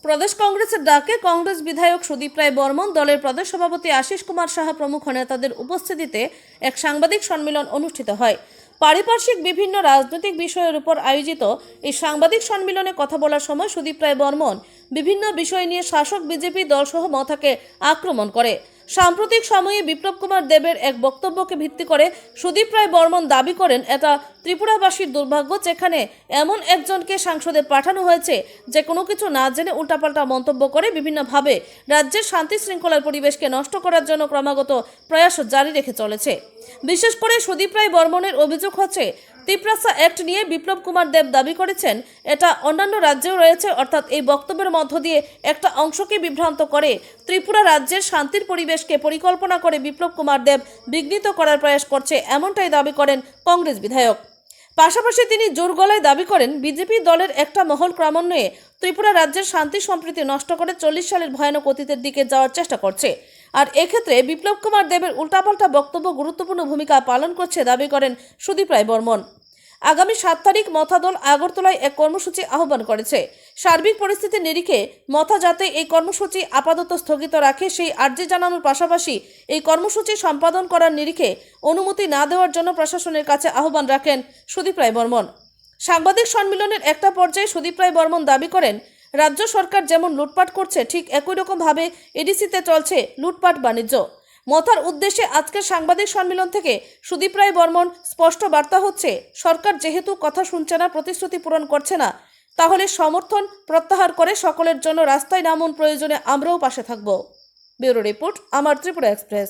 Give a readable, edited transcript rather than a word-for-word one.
প্রদেশ কংগ্রেসের ডাকে কংগ্রেস বিধায়ক সুদীপ রায় বর্মন, দলের প্রদেশ সভাপতি আশিস কুমার সাহা প্রমুখ নেতাদের উপস্থিতিতে এক সাংবাদিক সম্মেলন অনুষ্ঠিত হয়। পারিপার্শ্বিক বিভিন্ন রাজনৈতিক বিষয়ের উপর আয়োজিত এই সাংবাদিক সম্মেলনে কথা বলার সময় সুদীপ রায় বর্মন বিভিন্ন বিষয় নিয়ে শাসক বিজেপি দলসহ মথাকে আক্রমণ করে। সাম্প্রতিক সময়ে বিপ্লব কুমার দেবের এক বক্তব্যকে ভিত্তি করে সুদীপ রায় বর্মন দাবি করেন, এটা ত্রিপুরাবাসীর দুর্ভাগ্য যেখানে এমন একজনকে সংসদে পাঠানো হয়েছে যে কোনো কিছু না জেনে উল্টাপাল্টা মন্তব্য করে বিভিন্নভাবে রাজ্যের শান্তি শৃঙ্খলার পরিবেশকে নষ্ট করার জন্য ক্রমাগত প্রয়াস জারি রেখে চলেছে। বিশেষ করে সুদীপ রায় বর্মনের অভিযোগ হচ্ছে, ত্রিপুরা অ্যাক্ট নিয়ে বিপ্লব কুমার দেব দাবি করেছেন এটা অন্যান্য রাজ্যেও রয়েছে, অর্থাৎ এই বক্তব্যের মধ্য দিয়ে একটা অংশকে বিভ্রান্ত করে ত্রিপুরা রাজ্যের শান্তির পরিবেশকে পরিকল্পনা করে বিপ্লব কুমার দেব বিঘ্নিত করার প্রয়াস করছে, এমনটাই দাবি করেন কংগ্রেস বিধায়ক। পাশাপাশি তিনি জোর গলায় দাবি করেন, বিজেপি দলের একটা মহল ক্রমান্বয়ে ত্রিপুরা রাজ্যের শান্তি সম্প্রীতি নষ্ট করে 40 সালের ভয়ানক অতীতের দিকে যাওয়ার চেষ্টা করছে। আর এক্ষেত্রে বিপ্লব কুমার দেবের উল্টাপাল্টা বক্তব্য গুরুত্বপূর্ণ ভূমিকা পালন করছে দাবি করেন সুদীপ রায় বর্মন। আগামী 7 তারিখ মথা দল আগরতলায় এক কর্মসূচি আহ্বান করেছে। সার্বিক পরিস্থিতির নিরিখে মথা যাতে এই কর্মসূচি আপাতত স্থগিত রাখে সেই আর্জি জানানোর পাশাপাশি এই কর্মসূচি সম্পাদন করার নিরিখে অনুমতি না দেওয়ার জন্য প্রশাসনের কাছে আহ্বান রাখেন সুদীপ রায় বর্মন। সাংবাদিক সম্মেলনের একটা পর্যায়ে সুদীপ রায় বর্মন দাবি করেন, রাজ্য সরকার যেমন লুটপাট করছে ঠিক একই রকমভাবে এডিসিতে চলছে লুটপাট বাণিজ্য। মথার উদ্দেশ্যে আজকের সাংবাদিক সম্মেলন থেকে সুদীপ রায় বর্মন স্পষ্ট বার্তা হচ্ছে, সরকার যেহেতু কথা শুনছে না, প্রতিশ্রুতি পূরণ করছে না, তাহলে সমর্থন প্রত্যাহার করে সকলের জন্য রাস্তায় নামুন, প্রয়োজনে আমরাও পাশে থাকব। ব্যুরো রিপোর্ট, আমার ত্রিপুরা এক্সপ্রেস।